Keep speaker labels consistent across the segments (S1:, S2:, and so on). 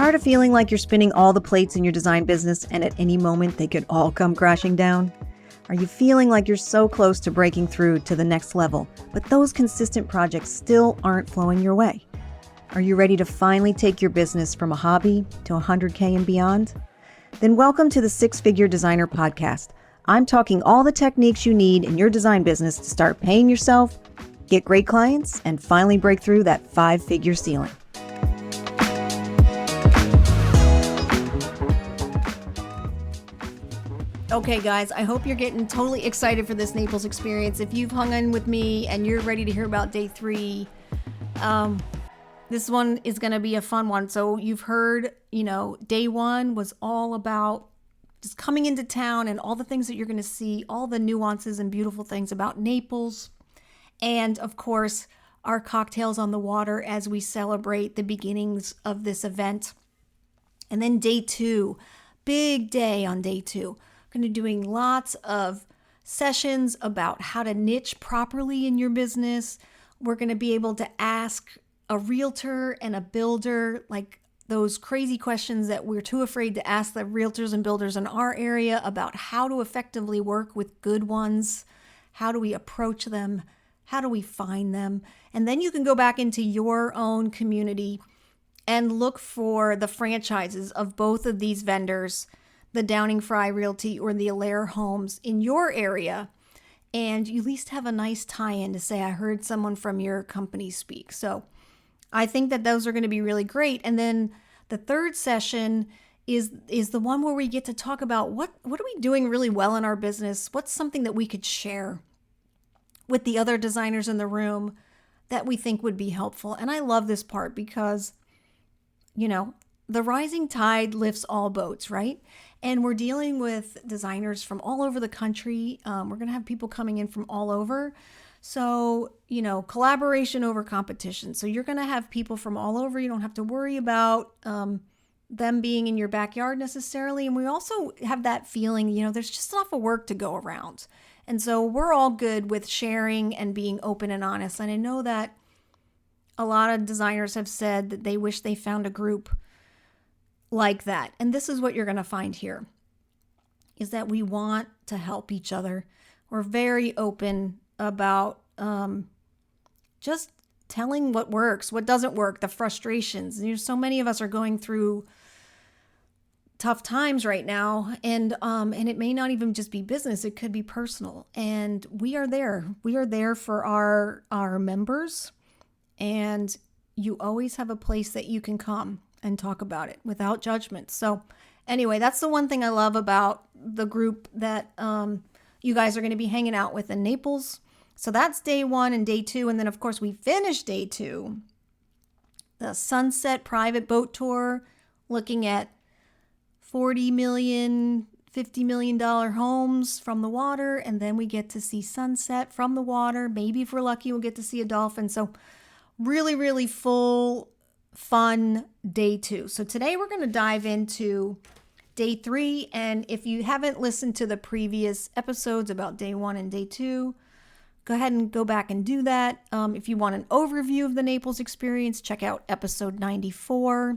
S1: Tired of feeling like you're spinning all the plates in your design business and at any moment they could all come crashing down? Are you feeling like you're so close to breaking through to the next level, but those consistent projects still aren't flowing your way? Are you ready to finally take your business from a hobby to 100K and beyond? Then welcome to the Six Figure Designer Podcast. I'm talking all the techniques you need in your design business to start paying yourself, get great clients, and finally break through that 5-figure ceiling. Okay, guys, I hope you're getting totally excited for this Naples experience. If you've hung in with me and you're ready to hear about day 3, this one is going to be a fun one. So you've heard, day 1 was all about just coming into town and all the things that you're going to see, all the nuances and beautiful things about Naples. And of course, our cocktails on the water as we celebrate the beginnings of this event. And then day 2, big day on day 2. Going to be doing lots of sessions about how to niche properly in your business. We're going to be able to ask a realtor and a builder like those crazy questions that we're too afraid to ask the realtors and builders in our area about how to effectively work with good ones. How do we approach them? How do we find them? And then you can go back into your own community and look for the franchises of both of these vendors, the Downing Fry Realty or the Allaire Homes in your area, and you at least have a nice tie-in to say, I heard someone from your company speak. So I think that those are going to be really great. And then the third session is the one where we get to talk about what are we doing really well in our business? What's something that we could share with the other designers in the room that we think would be helpful? And I love this part because, the rising tide lifts all boats, right? And we're dealing with designers from all over the country. We're going to have people coming in from all over. So, collaboration over competition. So you're going to have people from all over. You don't have to worry about them being in your backyard necessarily. And we also have that feeling, there's just enough of work to go around. And so we're all good with sharing and being open and honest. And I know that a lot of designers have said that they wish they found a group like that. And this is what you're going to find here, is that we want to help each other. We're very open about just telling what works, what doesn't work, the frustrations. So many of us are going through tough times right now, and it may not even just be business, it could be personal. And we are there. We are there for our members, and you always have a place that you can come and talk about it without judgment. So anyway, that's the one thing I love about the group that you guys are going to be hanging out with in Naples. So that's day 1 and day 2. And then of course we finish day 2, the Sunset Private Boat Tour, looking at $40 million, $50 million homes from the water. And then we get to see sunset from the water. Maybe if we're lucky, we'll get to see a dolphin. So really, really full, fun day 2. So today we're going to dive into day 3. And if you haven't listened to the previous episodes about day 1 and day 2, go ahead and go back and do that. If you want an overview of the Naples experience, check out episode 94.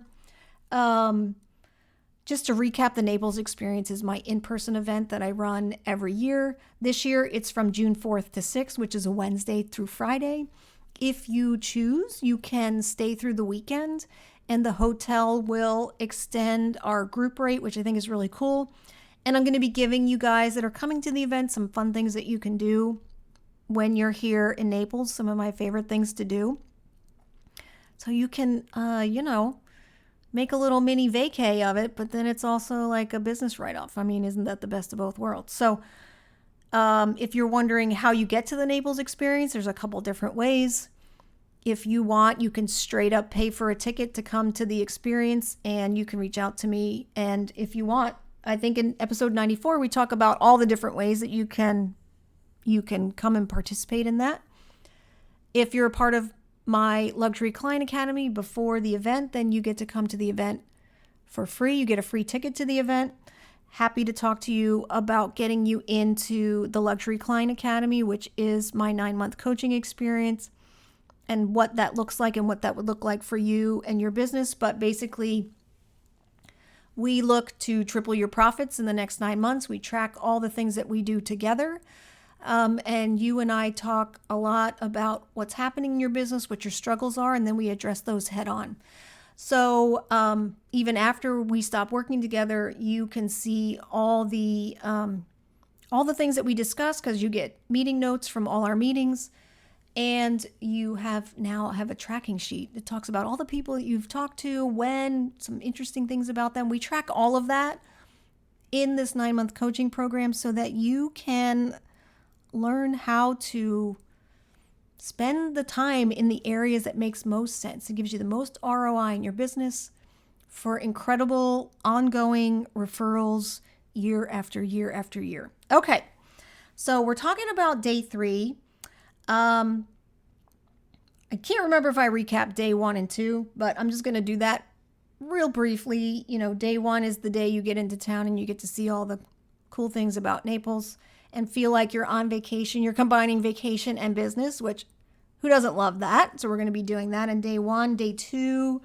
S1: Just to recap, the Naples Experience is my in-person event that I run every year. This year, it's from June 4th to 6th, which is a Wednesday through Friday. If you choose, you can stay through the weekend, and the hotel will extend our group rate, which I think is really cool. And I'm going to be giving you guys that are coming to the event some fun things that you can do when you're here in Naples, some of my favorite things to do. So you can, make a little mini vacay of it, but then it's also like a business write-off. I mean, isn't that the best of both worlds? So if you're wondering how you get to the Naples Experience, there's a couple different ways. If you want, you can straight up pay for a ticket to come to the experience, and you can reach out to me. And if you want, I think in episode 94, we talk about all the different ways that you can come and participate in that. If you're a part of my Luxury Client Academy before the event, then you get to come to the event for free. You get a free ticket to the event. Happy to talk to you about getting you into the Luxury Client Academy, which is my 9-month coaching experience, and what that looks like and what that would look like for you and your business. But basically, We look to triple your profits in the next 9 months. We track all the things that we do together. And you and I talk a lot about what's happening in your business, what your struggles are, and then we address those head on. So even after we stop working together, you can see all the things that we discuss, because you get meeting notes from all our meetings, and you now have a tracking sheet that talks about all the people that you've talked to, when, some interesting things about them. We track all of that in this 9-month coaching program so that you can learn how to spend the time in the areas that makes most sense. It gives you the most ROI in your business for incredible ongoing referrals year after year after year. Okay, so we're talking about day 3. I can't remember if I recapped day 1 and 2, but I'm just going to do that real briefly. Day 1 is the day you get into town and you get to see all the cool things about Naples and feel like you're on vacation. You're combining vacation and business, which who doesn't love that? So we're going to be doing that in day 1. Day 2,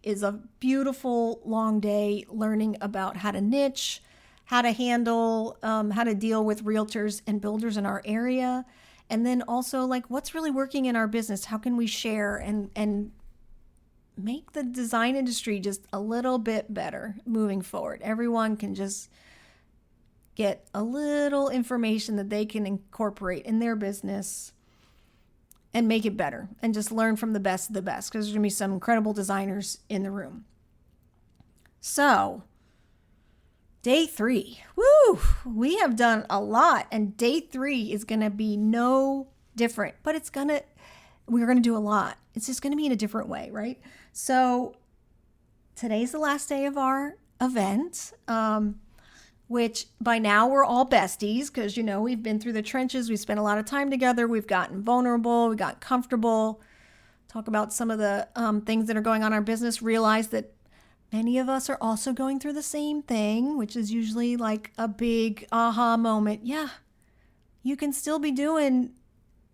S1: is a beautiful long day learning about how to niche, how to handle, how to deal with realtors and builders in our area. And then also what's really working in our business? How can we share and make the design industry just a little bit better moving forward? Everyone can just get a little information that they can incorporate in their business and make it better, and just learn from the best of the best, because there's going to be some incredible designers in the room. So day 3, woo, we have done a lot, and day 3 is going to be no different, but we're going to do a lot. It's just going to be in a different way, right? So today's the last day of our event, which by now we're all besties, because, we've been through the trenches. We spent a lot of time together. We've gotten vulnerable. We got comfortable. Talk about some of the things that are going on in our business. Realize that many of us are also going through the same thing, which is usually like a big aha moment. Yeah, you can still be doing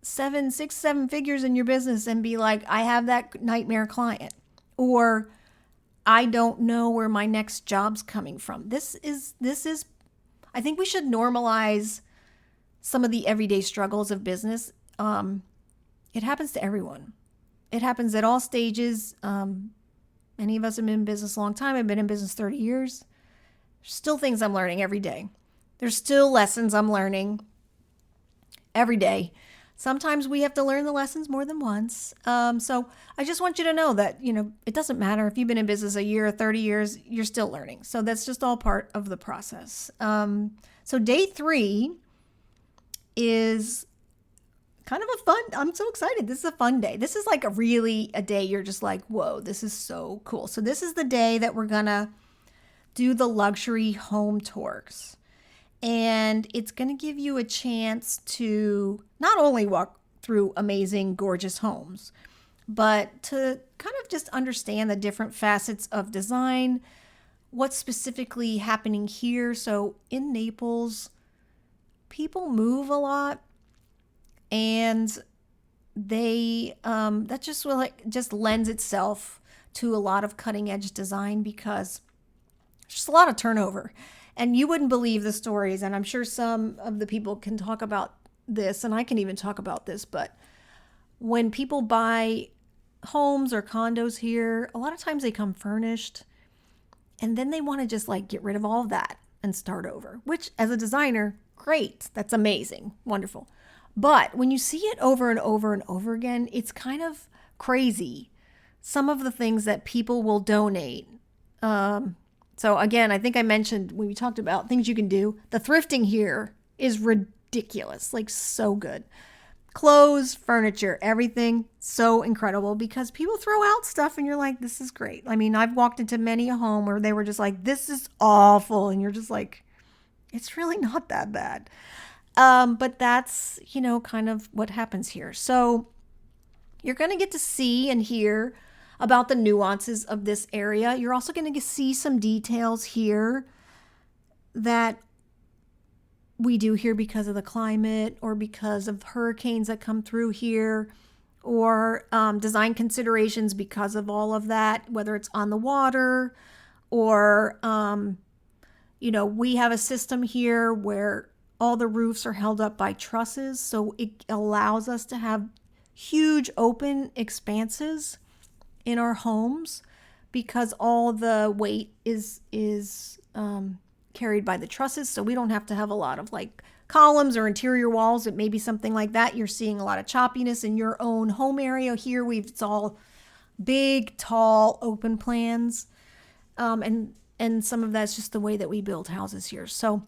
S1: 6, 7 figures in your business and be like, I have that nightmare client, or I don't know where my next job's coming from. This is, I think we should normalize some of the everyday struggles of business. It happens to everyone. It happens at all stages. Many of us have been in business a long time. I've been in business 30 years. There's still things I'm learning every day. There's still lessons I'm learning every day. Sometimes we have to learn the lessons more than once. So I just want you to know that, it doesn't matter if you've been in business a year or 30 years, you're still learning. So that's just all part of the process. So day 3 is kind of I'm so excited. This is a fun day. This is like a day you're just like, whoa, this is so cool. So this is the day that we're going to do the luxury home tours. And it's going to give you a chance to not only walk through amazing, gorgeous homes, but to kind of just understand the different facets of design, what's specifically happening here. So in Naples, people move a lot, and they that just lends itself to a lot of cutting edge design, because there's just a lot of turnover. And you wouldn't believe the stories, and I'm sure some of the people can talk about this, and I can even talk about this, but when people buy homes or condos here, a lot of times they come furnished, and then they want to just get rid of all of that and start over, which as a designer, great, that's amazing, wonderful. But when you see it over and over and over again, it's kind of crazy. Some of the things that people will donate. So again, I think I mentioned when we talked about things you can do, the thrifting here is ridiculous, so good. Clothes, furniture, everything, so incredible, because people throw out stuff and you're like, this is great. I mean, I've walked into many a home where they were just like, this is awful. And you're just like, it's really not that bad. But that's, kind of what happens here. So you're going to get to see and hear about the nuances of this area. You're also going to see some details here that we do here because of the climate, or because of hurricanes that come through here, or design considerations because of all of that, whether it's on the water or, we have a system here where all the roofs are held up by trusses. So it allows us to have huge open expanses in our homes because all the weight is carried by the trusses. So we don't have to have a lot of like columns or interior walls. It may be something like that. You're seeing a lot of choppiness in your own home area. Here it's all big, tall, open plans. And some of that's just the way that we build houses here. So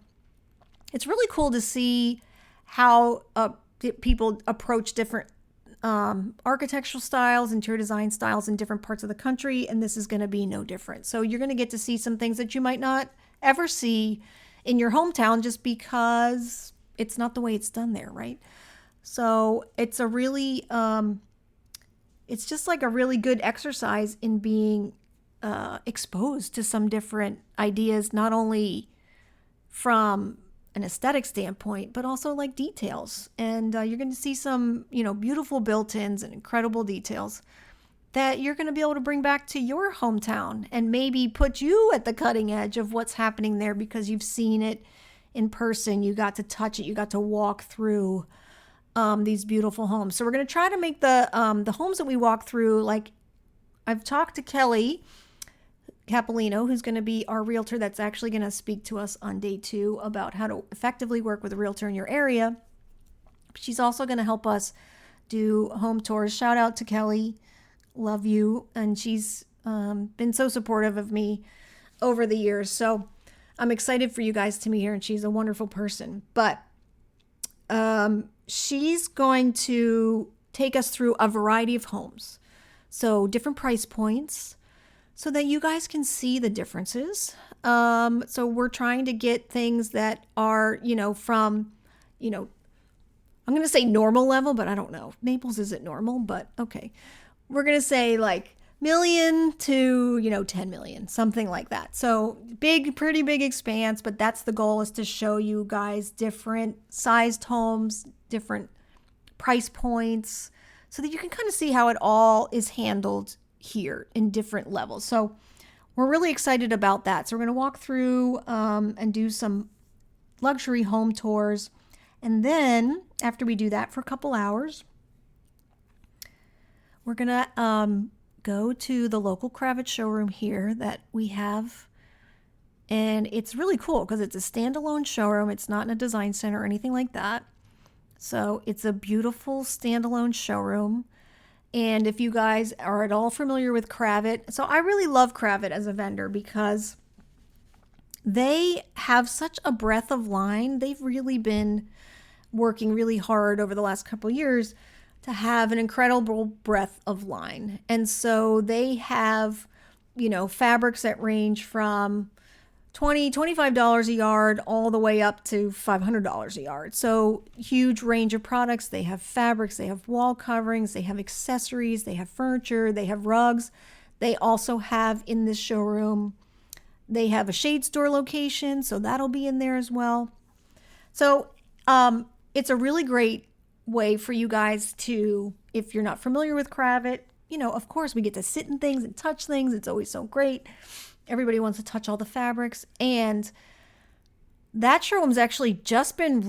S1: it's really cool to see how people approach different architectural styles, interior design styles in different parts of the country. And this is going to be no different. So you're going to get to see some things that you might not ever see in your hometown just because it's not the way it's done there, right? So it's a really, it's just like a really good exercise in being exposed to some different ideas, not only from an aesthetic standpoint, but also like details. And you're going to see some, beautiful built-ins and incredible details that you're going to be able to bring back to your hometown and maybe put you at the cutting edge of what's happening there because you've seen it in person. You got to touch it. You got to walk through these beautiful homes. So we're going to try to make the homes that we walk through, like I've talked to Kelly Capolino, who's going to be our realtor that's actually going to speak to us on day 2 about how to effectively work with a realtor in your area. She's also going to help us do home tours. Shout out to Kelly. Love you. And she's been so supportive of me over the years. So I'm excited for you guys to meet her, and she's a wonderful person. But she's going to take us through a variety of homes. So different price points, so that you guys can see the differences. So we're trying to get things that are, from, I'm going to say normal level, but I don't know. Naples isn't normal, but okay. We're going to say like million to, 10 million, something like that. So pretty big expanse, but that's the goal, is to show you guys different sized homes, different price points, so that you can kind of see how it all is handled here in different levels. So we're really excited about that. So we're going to walk through and do some luxury home tours. And then after we do that for a couple hours, we're going to go to the local Kravet showroom here that we have. And it's really cool because it's a standalone showroom. It's not in a design center or anything like that. So it's a beautiful standalone showroom. And if you guys are at all familiar with Kravet, so I really love Kravet as a vendor because they have such a breadth of line. They've really been working really hard over the last couple of years to have an incredible breadth of line. And so they have, fabrics that range from $20, $25 a yard all the way up to $500 a yard. So huge range of products. They have fabrics, they have wall coverings, they have accessories, they have furniture, they have rugs. They also have in this showroom, they have a shade store location, so that'll be in there as well. So it's a really great way for you guys to, if you're not familiar with Kravet, of course we get to sit in things and touch things. It's always so great. Everybody wants to touch all the fabrics, and that showroom's actually just been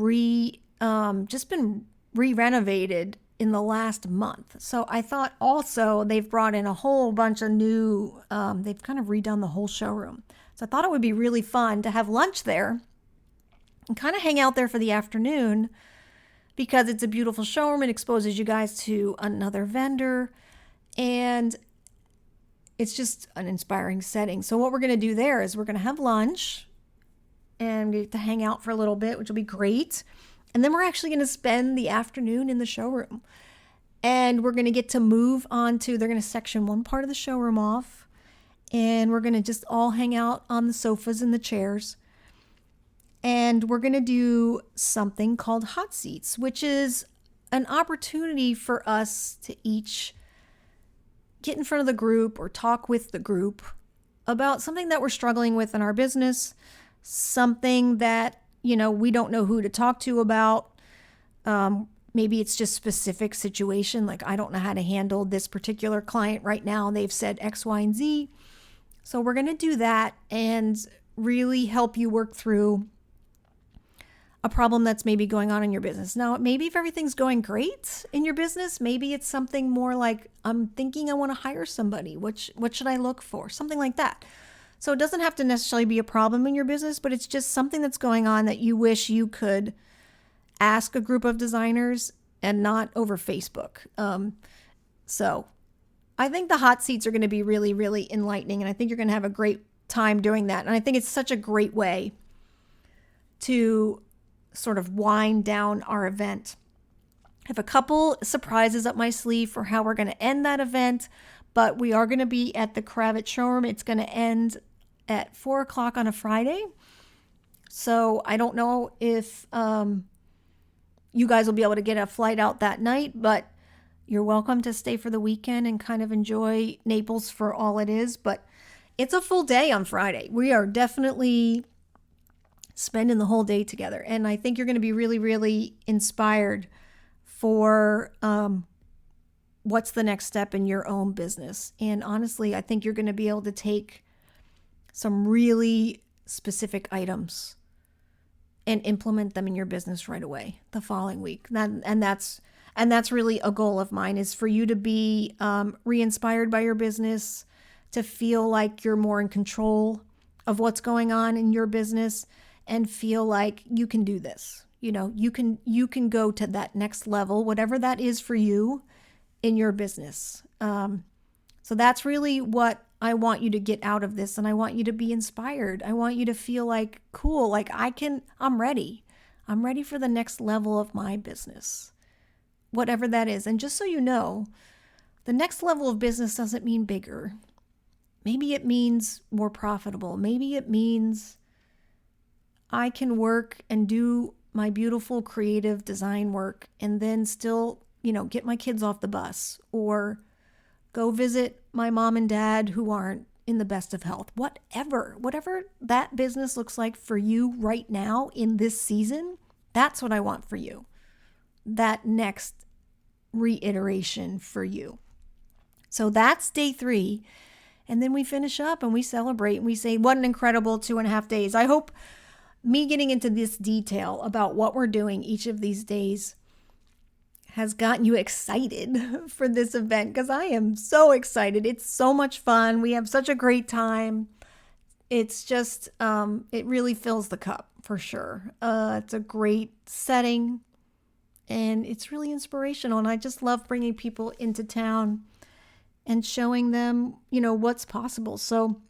S1: re-renovated in the last month. So I thought also they've brought in a whole bunch of new, they've kind of redone the whole showroom. So I thought it would be really fun to have lunch there and kind of hang out there for the afternoon because it's a beautiful showroom. It exposes you guys to another vendor, and it's just an inspiring setting. So what we're going to do there is we're going to have lunch and get to hang out for a little bit, which will be great. And then we're actually going to spend the afternoon in the showroom. And we're going to get to move on to, they're going to section one part of the showroom off. And we're going to just all hang out on the sofas and the chairs. And we're going to do something called hot seats, which is an opportunity for us to each get in front of the group or talk with the group about something that we're struggling with in our business, something that, we don't know who to talk to about. Maybe it's just specific situation. Like, I don't know how to handle this particular client right now. They've said X, Y, and Z. So we're going to do that and really help you work through a problem that's maybe going on in your business. Now, maybe if everything's going great in your business, maybe it's something more like, I'm thinking I want to hire somebody. What should I look for? Something like that. So it doesn't have to necessarily be a problem in your business, but it's just something that's going on that you wish you could ask a group of designers and not over Facebook. So I think the hot seats are going to be really, really enlightening. And I think you're going to have a great time doing that. And I think it's such a great way to sort of wind down our event. I have a couple surprises up my sleeve for how we're going to end that event, but we are going to be at the Kravet showroom. It's going to end at 4:00 on a Friday. So I don't know if you guys will be able to get a flight out that night, but you're welcome to stay for the weekend and kind of enjoy Naples for all it is. But it's a full day on Friday. We are definitely spending the whole day together. And I think you're going to be really, really inspired for what's the next step in your own business. And honestly, I think you're going to be able to take some really specific items and implement them in your business right away the following week. And that's really a goal of mine, is for you to be re-inspired by your business, to feel like you're more in control of what's going on in your business, and feel like you can do this. You know, you can go to that next level, whatever that is for you in your business. So that's really what I want you to get out of this. And I want you to be inspired. I want you to feel like, cool, like I'm ready. I'm ready for the next level of my business, whatever that is. And just so you know, the next level of business doesn't mean bigger. Maybe it means more profitable. Maybe it means I can work and do my beautiful creative design work and then still, get my kids off the bus, or go visit my mom and dad who aren't in the best of health. Whatever that business looks like for you right now in this season, that's what I want for you. That next reiteration for you. So that's day 3. And then we finish up and we celebrate and we say, what an incredible 2.5 days. I hope me getting into this detail about what we're doing each of these days has gotten you excited for this event, because I am so excited. It's so much fun. We have such a great time. It's just, it really fills the cup for sure. It's a great setting and it's really inspirational. And I just love bringing people into town and showing them, what's possible. So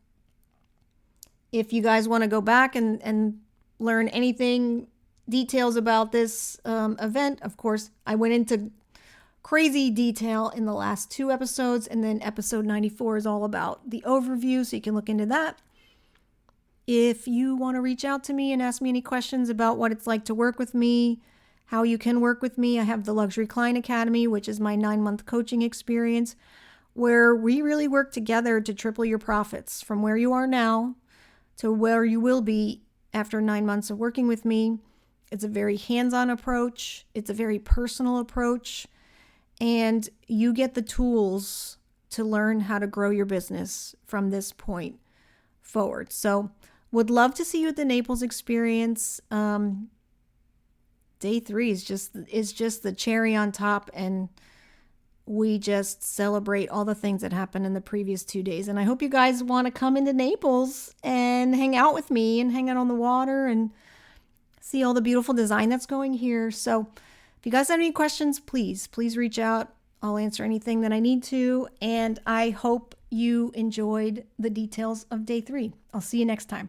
S1: if you guys want to go back and learn anything, details about this event, of course, I went into crazy detail in the last 2 episodes, and then episode 94 is all about the overview, so you can look into that. If you want to reach out to me and ask me any questions about what it's like to work with me, how you can work with me, I have the Luxury Client Academy, which is my 9-month coaching experience, where we really work together to triple your profits from where you are now to where you will be after 9 months of working with me. It's a very hands-on approach. It's a very personal approach. And you get the tools to learn how to grow your business from this point forward. So would love to see you at the Naples Experience. Day 3 is just the cherry on top, and we just celebrate all the things that happened in the previous 2 days. And I hope you guys want to come into Naples and hang out with me and hang out on the water and see all the beautiful design that's going here. So if you guys have any questions, please reach out. I'll answer anything that I need to. And I hope you enjoyed the details of day 3. I'll see you next time.